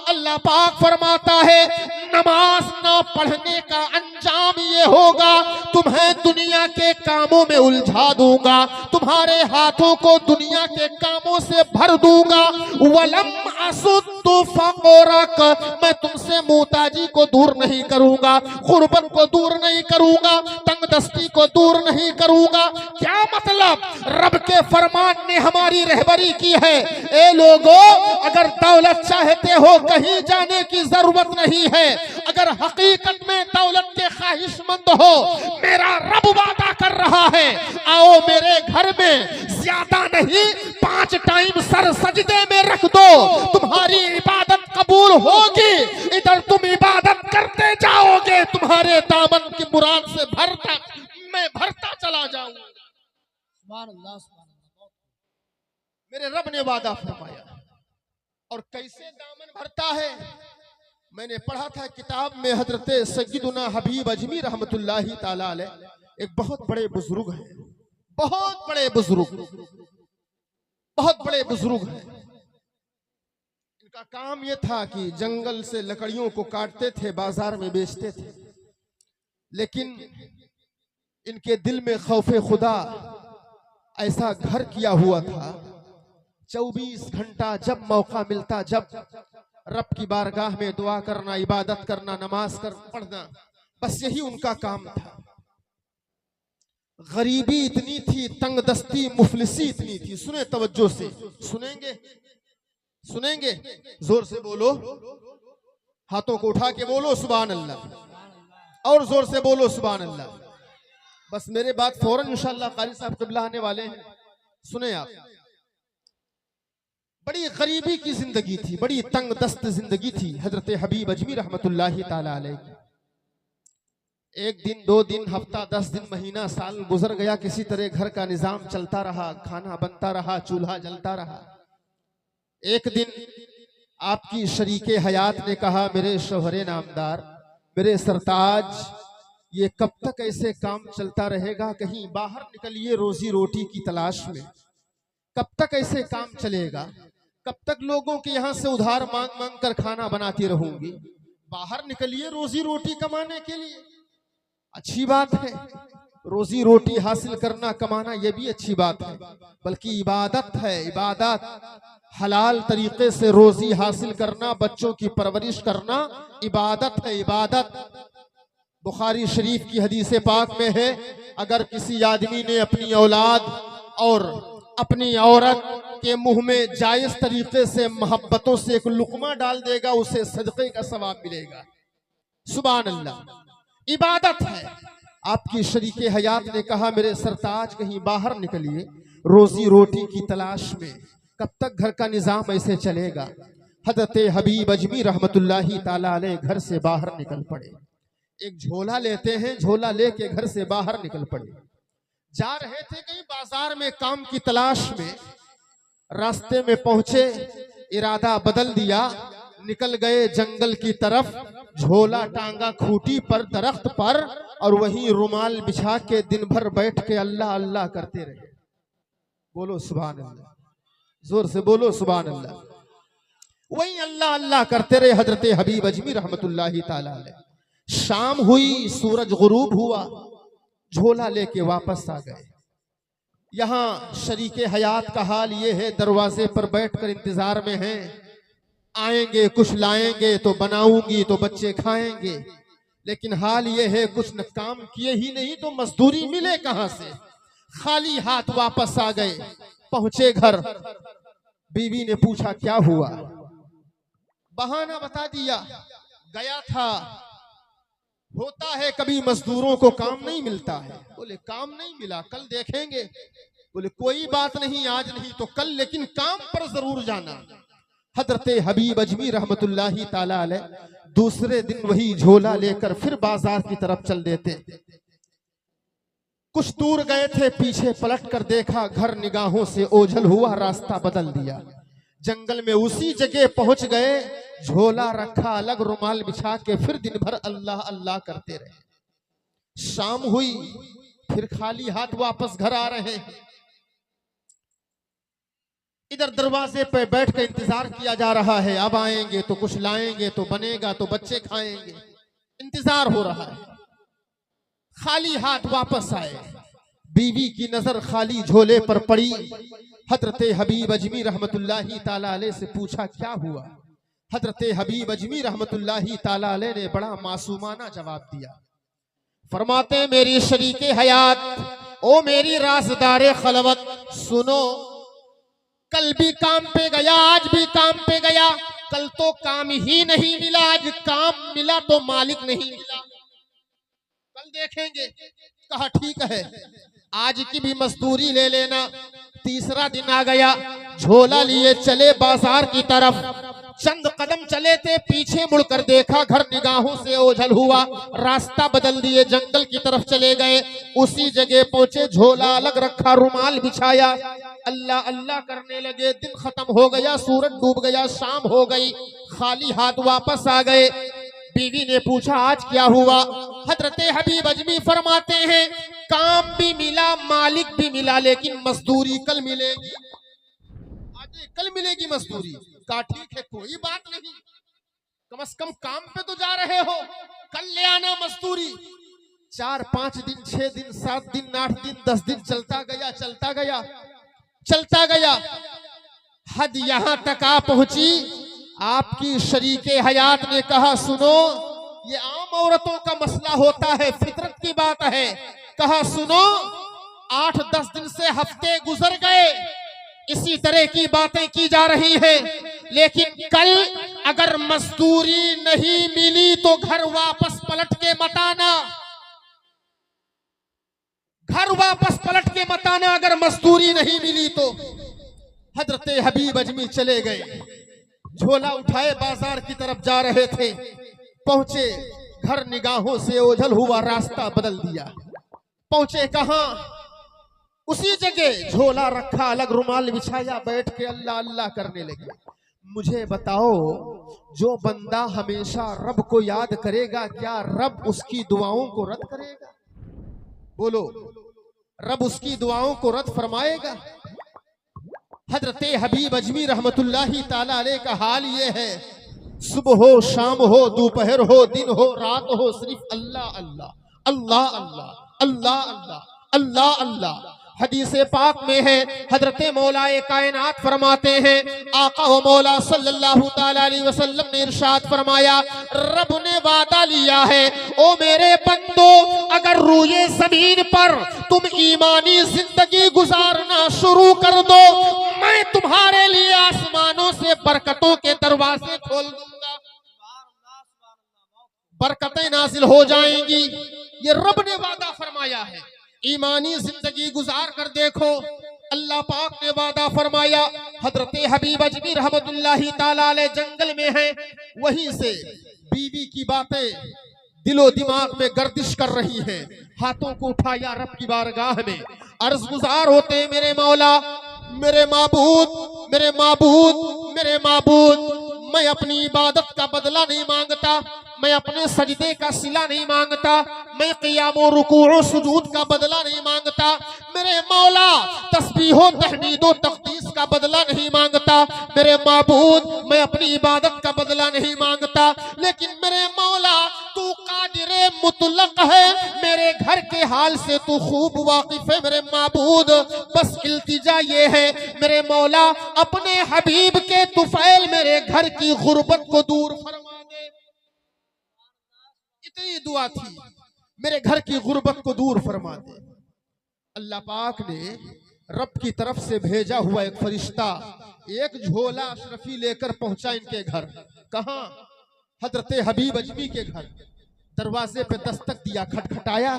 अल्लाह पाक फरमाता है नमाज न पढ़ने का अंजाम ये होगा तुम्हें दुनिया के कामों में उलझा दूंगा, तुम्हारे हाथों को दुनिया के कामों से भर दूंगा। वलम असुद्दु फक़रक, मैं तुमसे मोहताजी को दूर नहीं करूंगा, गुर्बत को दूर नहीं करूंगा, तंगदस्ती को दूर नहीं करूंगा। क्या मतलब? रब के फरमान ने हमारी रहबरी की है। ए लोगों, अगर दौलत चाहते हो कहीं जाने की जरूरत नहीं है। अगर हकीकत में दौलत के ख्वाहिशमंद हो, मेरा रब वादा कर रहा है आओ मेरे घर में ज्यादा नहीं 5 टाइम सर सजदे में रख दो, तुम्हारी इबादत कबूल होगी। इधर तुम इबादत करते मेरे दामन की मुराद से भरता, मैं भरता चला जाऊं। सुभान अल्लाह, सुभान अल्लाह। मेरे रब ने वादा फरमाया। और कैसे दामन भरता है, मैंने पढ़ा था किताब में, हजरत सय्यदुना हबीब अजमी रहमतुल्लाहि ताला अलैह एक बहुत बड़े बुजुर्ग हैं, बहुत बड़े बुजुर्ग हैं। इनका काम यह था कि जंगल से लकड़ियों को काटते थे, बाजार में बेचते थे, लेकिन इनके दिल में खौफे खुदा ऐसा घर किया हुआ था। 24 घंटा जब मौका मिलता, जब रब की बारगाह में दुआ करना, इबादत करना, नमाज पढ़ना, बस यही उनका काम था। गरीबी इतनी थी, तंगदस्ती, मुफलिसी इतनी थी। सुने तवज्जो से, सुनेंगे, जोर से बोलो, हाथों को उठा के बोलो सुभान अल्लाह, और जोर से बोलो सुभान अल्लाह। बस मेरे बात फौरन इंशाअल्लाह कारी साहब क़िबला आने वाले हैं। सुने आप, बड़ी गरीबी की जिंदगी थी, बड़ी तंगदस्त जिंदगी थी हजरत हबीब अजमी रहमतुल्लाहि ताला अलैह की। एक दिन, 2 दिन, हफ्ता, 10 दिन, महीना, साल गुजर गया, किसी तरह घर का निजाम चलता रहा, खाना बनता रहा, चूल्हा जलता रहा। एक दिन आपकी शरीके हयात ने कहा, मेरे शोहरे नामदार, मेरे सरताज, ये कब तक ऐसे काम चलता रहेगा? कहीं बाहर निकलिए रोजी रोटी की तलाश में। कब तक ऐसे काम चलेगा? कब तक लोगों के यहाँ से उधार मांग मांग कर खाना बनाती रहूंगी? बाहर निकलिए रोजी रोटी कमाने के लिए। अच्छी बात है, रोजी रोटी हासिल करना, कमाना, यह भी अच्छी बात है, बल्कि इबादत है। इबादत, हलाल तरीके से रोजी हासिल करना, बच्चों की परवरिश करना, इबादत है, इबादत। बुखारी शरीफ की हदीस पाक में है, अगर किसी आदमी ने अपनी औलाद और अपनी औरत के मुंह में जायज तरीके से मोहब्बतों से एक लुकमा डाल देगा, उसे सदक़े का सवाब मिलेगा। सुभान अल्लाह, इबादत है। आपकी शरीके हयात ने कहा, मेरे सरताज, कहीं बाहर निकलिए रोजी रोटी की तलाश में। कब तक घर का निजाम ऐसे चलेगा? हजरत हबीब अजमी रहमतुल्लाहि ताला अलैह घर से बाहर निकल पड़े। एक झोला लेते हैं, झोला लेके घर से बाहर निकल पड़े। जा रहे थे कहीं बाजार में काम की तलाश में, रास्ते में पहुंचे, इरादा बदल दिया, निकल गए जंगल की तरफ। झोला टांगा खूंटी पर, दरख्त पर, और वहीं रुमाल बिछा के दिन भर बैठ के अल्लाह अल्लाह करते रहे। बोलो सुभान अल्लाह, जोर से बोलो सुभान अल्लाह। वहीं अल्लाह अल्लाह करते रहे हजरत हबीब अजमी रहमतुल्लाहि ताला अलैह। शाम हुई, सूरज गुरूब हुआ, झोला लेके वापस आ गए। यहां शरीके हयात का हाल ये है, दरवाजे पर बैठकर इंतजार में हैं, आएंगे कुछ लाएंगे तो बनाऊंगी तो बच्चे खाएंगे। लेकिन हाल ये है, कुछ न काम किए ही नहीं तो मजदूरी मिले कहां से? खाली हाथ वापस आ गए। पहुंचे घर, बीवी ने पूछा क्या हुआ? बहाना बता दिया, गया था। होता है कभी मजदूरों को काम नहीं मिलता है। बोले काम नहीं मिला, कल देखेंगे। बोले कोई बात नहीं, आज नहीं तो कल, लेकिन काम पर जरूर जाना। हजरत हबीब अजमी रहमतुल्लाहि ताला अलैह दूसरे दिन वही झोला लेकर फिर बाजार की तरफ चल देते। कुछ दूर गए थे, पीछे पलट कर देखा, घर निगाहों से ओझल हुआ, रास्ता बदल दिया। जंगल में उसी जगह पहुंच गए, झोला रखा अलग, रुमाल बिछा के फिर दिन भर अल्लाह अल्लाह करते रहे। शाम हुई, फिर खाली हाथ वापस घर आ रहे हैं। इधर दरवाजे पे बैठ कर इंतजार किया जा रहा है, अब आएंगे तो कुछ लाएंगे तो बनेगा तो बच्चे खाएंगे। इंतजार हो रहा है, खाली हाथ वापस आए। बीवी की नजर खाली झोले पर पड़ी। हजरत हबीब अजमी रहमतुल्लाहि ताला अलैह से पूछा क्या हुआ? हजरत हबीब अजमी रहमतुल्लाहि ताला अलैह ने बड़ा मासूमाना जवाब दिया। फरमाते, मेरी शरीके हयात, ओ मेरी राज़दारे खलवत, सुनो, कल भी काम पे गया, आज भी काम पे गया। कल तो काम ही नहीं मिला, आज काम मिला तो मालिक नहीं मिला, कल देखेंगे। कहा ठीक है, आज की भी मजदूरी ले लेना। तीसरा दिन आ गया, झोला लिए चले बाजार की तरफ। चंद कदम चले थे, पीछे मुड़कर देखा, घर निगाहों से ओझल हुआ, रास्ता बदल दिए, जंगल की तरफ चले गए। उसी जगह पहुंचे, झोला अलग रखा, रुमाल बिछाया, अल्लाह अल्लाह करने लगे। दिन खत्म हो गया, सूरज डूब गया, शाम हो गई, खाली हाथ वापस आ गए। बीवी ने पूछा आज क्या हुआ? हजरते हबीब अजमी फरमाते हैं काम भी मिला, मालिक भी मिला, लेकिन मजदूरी कल मिलेगी। आज कल मिलेगी मजदूरी। कहा ठीक है, कोई बात नहीं, कम से कम काम पे तो जा रहे हो, कल ले आना मजदूरी। 4 5 दिन 6 दिन 7 दिन 8 दिन 10 दिन चलता गया, चलता गया, चलता गया। हद यहां तक आ पहुंची, आपकी शरीके हयात ने कहा सुनो, ये आम औरतों का मसला होता है, फितरत की बात है। कहा सुनो, 8-10 दिन से हफ्ते गुजर गए, इसी तरह की बातें की जा रही है, लेकिन कल अगर मजदूरी नहीं मिली तो घर वापस पलट के मत आना, घर वापस पलट के मत आना अगर मजदूरी नहीं मिली तो। हजरते हबीब अजमी चले गए, झोला उठाए बाजार की तरफ जा रहे थे, पहुंचे, घर निगाहों से ओझल हुआ, रास्ता बदल दिया। पहुंचे कहां? उसी जगह झोला रखा, अलग रुमाल बिछाया, बैठ के अल्लाह अल्लाह करने लगे। मुझे बताओ, जो बंदा हमेशा रब को याद करेगा, क्या रब उसकी दुआओं को रद्द करेगा? बोलो, रब उसकी दुआओं को रद्द फरमाएगा? हजरते हबीब अजमी रहमतुल्लाही ताला अलैह का हाल ये है, सुबह हो, शाम हो, दोपहर हो, दिन हो, रात हो, सिर्फ अल्लाह अल्लाह, अल्लाह अल्लाह, अल्लाह अल्लाह, अल्लाह अल्लाह। हदीस पाक में है, हजरते मौलाए कायनात फरमाते हैं, आका व मौला सल्लल्लाहु ताला अलैहि वसल्लम ने इरशाद फरमाया, रब ने वादा लिया है, ओ मेरे बंदो, अगर रूए जमीन पर तुम ईमानी जिंदगी गुजारना शुरू कर दो, मैं तुम्हारे लिए आसमानों से बरकतों के दरवाजे खोल दूंगा, बरकतें नाजिल हो जाएंगी। ये रब ने वादा फरमाया है। ईमानी जिंदगी गुजार कर देखो, अल्लाह पाक ने वादा फरमाया। हजरते हबीब अजमी रहमतुल्लाही ताला अलैह जंगल में है, वहीं से बीवी की बातें दिलो दिमाग में गर्दिश कर रही हैं। हाथों को उठाया रब की बारगाह में, अर्ज गुजार होते, मेरे मौला, मेरे माबूद, मेरे माबूद, मेरे माबूद, मैं अपनी इबादत का बदला नहीं मांगता, मैं अपने सजदे का सिला नहीं मांगता, मैं क़ियामो रुकूओ सुजूद का बदला नहीं मांगता, मेरे मौला तस्बीहो तहमीदो तक़दीस का बदला नहीं मांगता, मेरे माबूद मैं अपनी इबादत का बदला नहीं मांगता, लेकिन मेरे मौला तू कादिरे मुतलक है, मेरे घर के हाल से तू खूब वाकिफ है। मेरे माबूद बस इल्तिजा ये है, मेरे मौला अपने हबीब के तुफैल मेरे घर की गुर्बत को दूर फरमा दे। इतनी दुआ थी, मेरे घर की गुर्बत को दूर फरमा दे। अल्लाह पाक ने रब की तरफ से भेजा हुआ एक फरिश्ता एक झोला अशरफी लेकर पहुंचा इनके घर। कहां? हजरते हबीब अजमी के घर। दरवाजे पे दस्तक दिया, खटखटाया,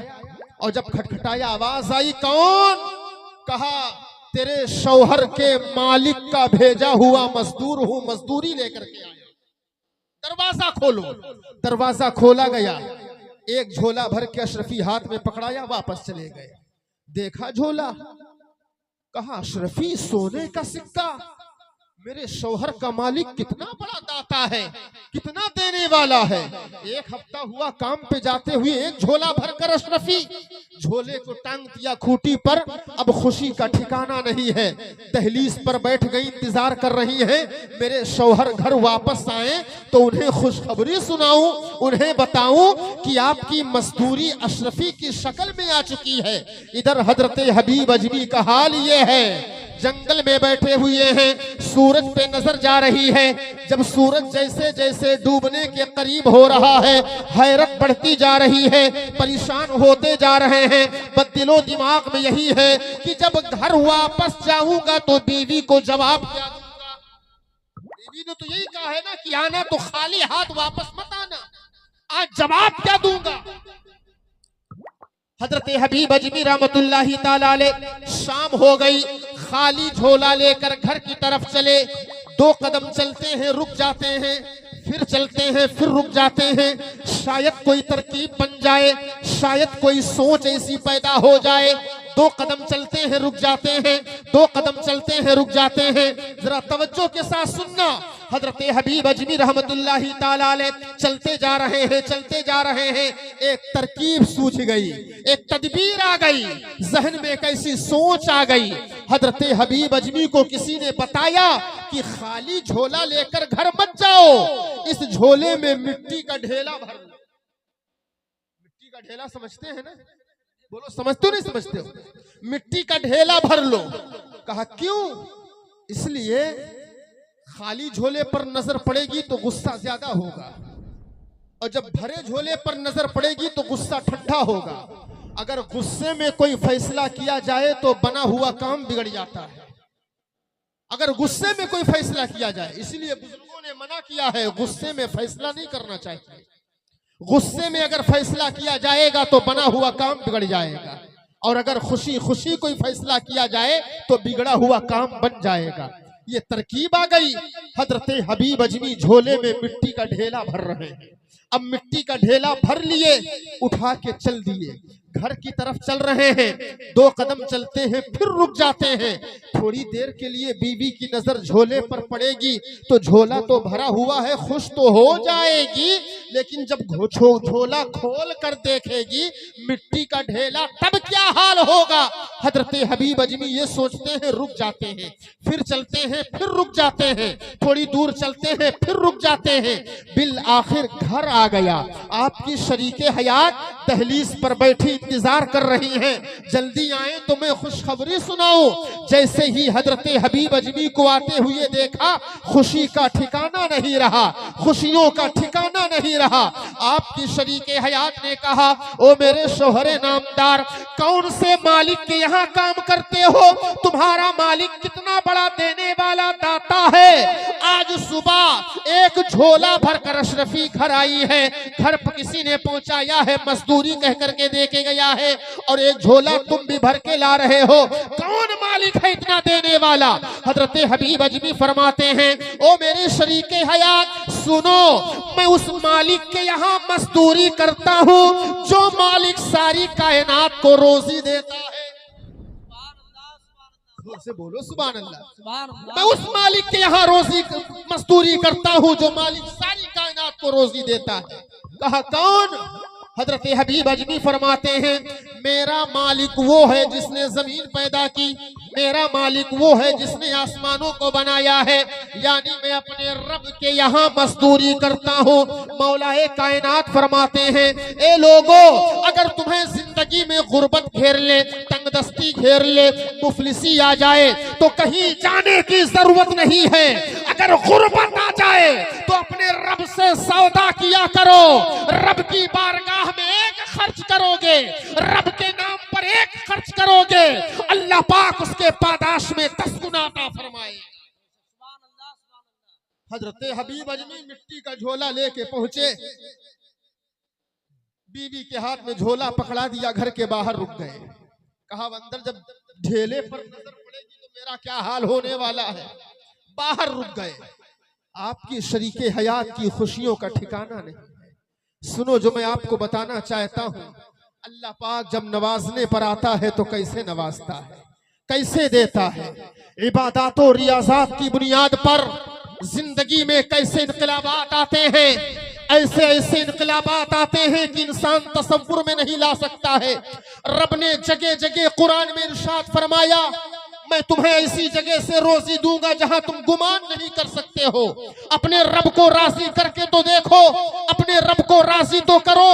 और जब खटखटाया आवाज आई, कौन? कहा तेरे शौहर के मालिक का भेजा हुआ मजदूर हूं, मजदूरी लेकर के आया, दरवाजा खोलो। दरवाजा खोला गया, एक झोला भर के अशरफी हाथ में पकड़ाया, वापस चले गए। देखा झोला, कहा अशरफी सोने का सिक्का, मेरे शौहर का मालिक कितना बड़ा दाता है, कितना देने वाला है। एक हफ्ता हुआ काम पे जाते हुए एक झोला भरकर अशरफी झोले को टांग दिया खूंटी पर। अब खुशी का ठिकाना नहीं है, दहलीज पर बैठ गई, इंतजार कर रही हैं मेरे शौहर घर वापस आए तो उन्हें खुशखबरी सुनाऊं, उन्हें बताऊं कि आपकी मजदूरी अशरफी की शक्ल में आ चुकी है। इधर हजरते हबीब अजमी का हाल ये है, जंगल में बैठे हुए हैं, सूरज पे नजर जा रही है। जब सूरज जैसे जैसे डूबने के करीब हो रहा है, हैरत बढ़ती जा रही है, परेशान होते जा रहे हैं। बदिलो दिमाग में यही है कि जब घर वापस जाऊंगा तो बीवी को जवाब क्या दूंगा। बीवी ने तो यही कहा है ना कि आना तो खाली हाथ वापस मत आना, आज जवाब क्या दूंगा। हजरत हबीब अजमी रहमतुल्लाही ताला अलैह शाम हो गई, खाली झोला लेकर घर की तरफ चले। दो कदम चलते हैं रुक जाते हैं, फिर चलते हैं फिर रुक जाते हैं। शायद कोई तरकीब बन जाए, शायद कोई सोच ऐसी पैदा हो जाए। दो कदम चलते हैं रुक जाते हैं, दो कदम चलते हैं रुक जाते हैं। जरा तवज्जो के साथ सुनना। हजरत हबीब अजमी रहमतुल्लाही ताला अलैह चलते जा रहे हैं, चलते जा रहे हैं। एक तरकीब सूझ गई, एक तदबीर आ गई, जहन में एक ऐसी सोच आ गई। हजरत हबीब अजमी को किसी ने बताया कि खाली झोला लेकर घर मत जाओ, इस झोले में मिट्टी का ढेला भर लो। मिट्टी का ढेला समझते हैं ना? बोलो समझते हो नहीं समझते हो? मिट्टी का ढेला भर लो। कहा क्यों? इसलिए खाली झोले पर नजर पड़ेगी तो गुस्सा ज्यादा होगा, और जब भरे झोले पर नजर पड़ेगी तो गुस्सा ठंडा होगा। अगर गुस्से में कोई फैसला किया जाए तो बना हुआ काम बिगड़ जाता है। अगर गुस्से में कोई फैसला किया जाए, इसलिए बुजुर्गों ने मना किया है गुस्से में फैसला नहीं करना चाहिए। गुस्से में अगर फैसला किया जाएगा तो बना हुआ काम बिगड़ जाएगा, और अगर खुशी खुशी कोई फैसला किया जाए तो बिगड़ा हुआ काम बन जाएगा। ये तरकीब आ गई। हजरत हबीब अजमी झोले में मिट्टी का ढेला भर रहे हैं। अब मिट्टी का ढेला भर लिए, उठा के चल दिए, घर की तरफ चल रहे हैं। दो कदम चलते हैं फिर रुक जाते हैं। थोड़ी देर के लिए बीवी की नजर झोले पर पड़ेगी तो झोला तो भरा हुआ है, खुश तो हो जाएगी, लेकिन जब झोला खोल कर देखेगी मिट्टी का ढेला, तब क्या हाल होगा? हजरत हबीब अजमी ये सोचते हैं, रुक जाते हैं, फिर चलते हैं फिर रुक जाते हैं, थोड़ी दूर चलते हैं फिर रुक जाते हैं। बिल आखिर घर आ गया। आपकी शरीके हयात दहलीज पर बैठी इंतजार कर रही हैं, जल्दी आए तो मैं खुशखबरी सुनाऊं। जैसे ही हजरत हबीब अजमी को आते हुए देखा, खुशी का ठिकाना नहीं रहा, खुशियों का ठिकाना नहीं रहा। आपकी शरीके हयात ने कहा, ओ मेरे शोहरे नामदार, कौन से मालिक के यहाँ काम करते हो? तुम्हारा मालिक कितना बड़ा देने वाला दाता है। आज सुबह एक झोला भरकर अशरफी घर आई है, घर पर किसी ने पहुंचाया है, मजदूरी कह करके देके गया है, और एक झोला तुम भी भर के ला रहे हो। कौन मालिक है इतना देने वाला? हजरत हबीब अजमी फरमाते हैं, ओ मेरे शरीके हयात सुनो, मैं उस मालिक के यहाँ मजदूरी करता हूँ जो मालिक सारी कायनात को रोजी देता है। से बोलो सुभान अल्लाह। मैं उस मालिक के यहाँ रोजी मजदूरी करता हूँ जो मालिक सारी कायनात को रोजी देता है। कहा कौन? हजरत हबीब अजमी फरमाते हैं, मेरा मालिक वो है जिसने जमीन पैदा की, मेरा मालिक वो है जिसने आसमानों को बनाया है, यानी मैं अपने रब के यहाँ मजदूरी करता हूँ। मौलाए कायनात फरमाते हैं, ए लोगों, अगर तुम्हें जिंदगी में गुर्बत घेर ले, तंगदस्ती घेर ले, मुफलिसी आ जाए तो कहीं जाने की जरूरत नहीं है। अगर गुर्बत आ जाए तो अपने रब से सौदा किया करो। रब की बारगाह में एक खर्च करोगे, रब के नाम पर एक खर्च करोगे, अल्लाह पाक उसके पादाश में 10 गुना अता फरमाए। हजरत हबीब अजमी मिट्टी का झोला लेके पहुंचे, बीवी के हाथ में झोला पकड़ा दिया, घर के बाहर रुक गए। कहा अंदर जब ढेले पर नजर पड़ेगी तो मेरा क्या हाल होने वाला है। बाहर रुक गए। आपकी शरीके हयात की खुशियों का ठिकाना नहीं। सुनो जो मैं आपको बताना चाहता हूँ, अल्लाह पाक जब नवाजने पर आता है तो कैसे नवाजता है, कैसे देता है। इबादत और रियाजात की बुनियाद पर जिंदगी में कैसे इनकलाबात आते हैं, ऐसे ऐसे इनकलाबात आते हैं कि इंसान तसव्वुर में नहीं ला सकता है। रब ने जगह जगह कुरान में इरशाद फरमाया, मैं तुम्हें ऐसी जगह से रोजी दूंगा जहां तुम गुमान नहीं कर सकते हो। अपने रब को राजी करके तो देखो, अपने रब को राजी तो करो।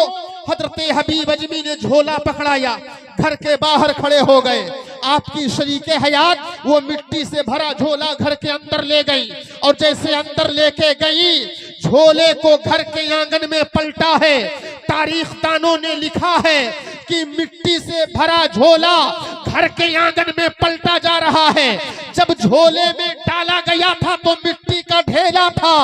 हजरत हबीब अजमी ने झोला पकड़ाया, घर के बाहर खड़े हो गए। आपकी शरीके हयात वो मिट्टी से भरा झोला घर के अंदर ले गई, और जैसे अंदर लेके गई, झोले को घर के आंगन में पलटा है। तारीख दानों ने लिखा है कि मिट्टी से भरा झोला घर के आंगन में पलटा जा रहा है। जब झोले में डाला गया था तो मिट्टी का ढेला था,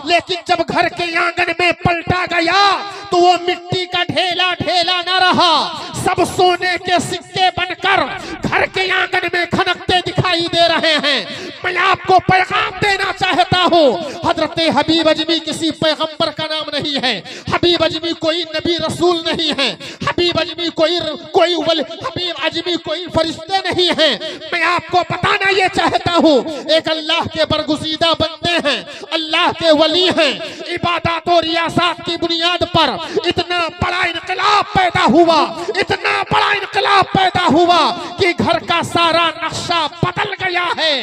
लेकिन जब घर के आंगन में पलटा गया तो वो मिट्टी का ढेला ढेला न रहा, सब सोने के सिक्के बनकर घर के आंगन में खनकते दिखाई दे रहे हैं। मैं आपको पैगाम देना चाहता हूँ, हजरत हबीब अजमी किसी पैगंबर का नाम नहीं है, हबीब अजमी कोई नबी रसूल नहीं है, हबीब अजमी हबीब अजमी कोई फरिश्ते नहीं है। मैं आपको बताना ये चाहता हूँ, एक अल्लाह के बरगुज़ीदा बंदे हैं, अल्लाह के वली हैं। इबादत और रियासत की बुनियाद पर इतना बड़ा इनकलाब पैदा हुआ, इतना बड़ा इनकलाब पैदा हुआ कि घर का सारा नक्शा बदल गया है।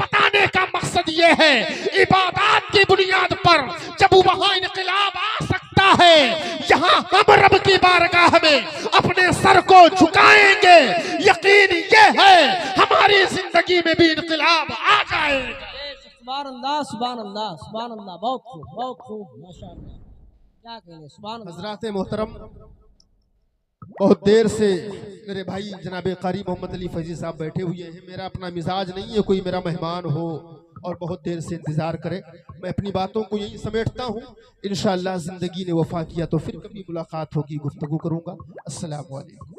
बताने का मकसद ये है, इबादत की बुनियाद पर जब वहां इनकलाब आ सकता है, यहाँ हम रब की बारगाह में अपने सर को झुकाएंगे। यकीन ये है हमारी जिंदगी में भी इनकलाब आ जाएगा। सुभान अल्लाह, सुभान अल्लाह, सुभान अल्लाह। बहुत खूब, बहुत खूब, माशाअल्लाह। क्या कहने, सुभान अल्लाह। हजरात मोहतरम, बहुत देर से मेरे भाई जनाब कारी मोहम्मद अली फैजी साहब बैठे हुए हैं। मेरा अपना मिजाज नहीं है कोई मेरा मेहमान हो और बहुत देर से इंतजार करे। मैं अपनी बातों को यही समेटता हूँ। इंशाअल्लाह जिंदगी ने वफा किया तो फिर कभी मुलाकात होगी, गुफ्तगू करूँगा। अस्सलाम वालेकुम।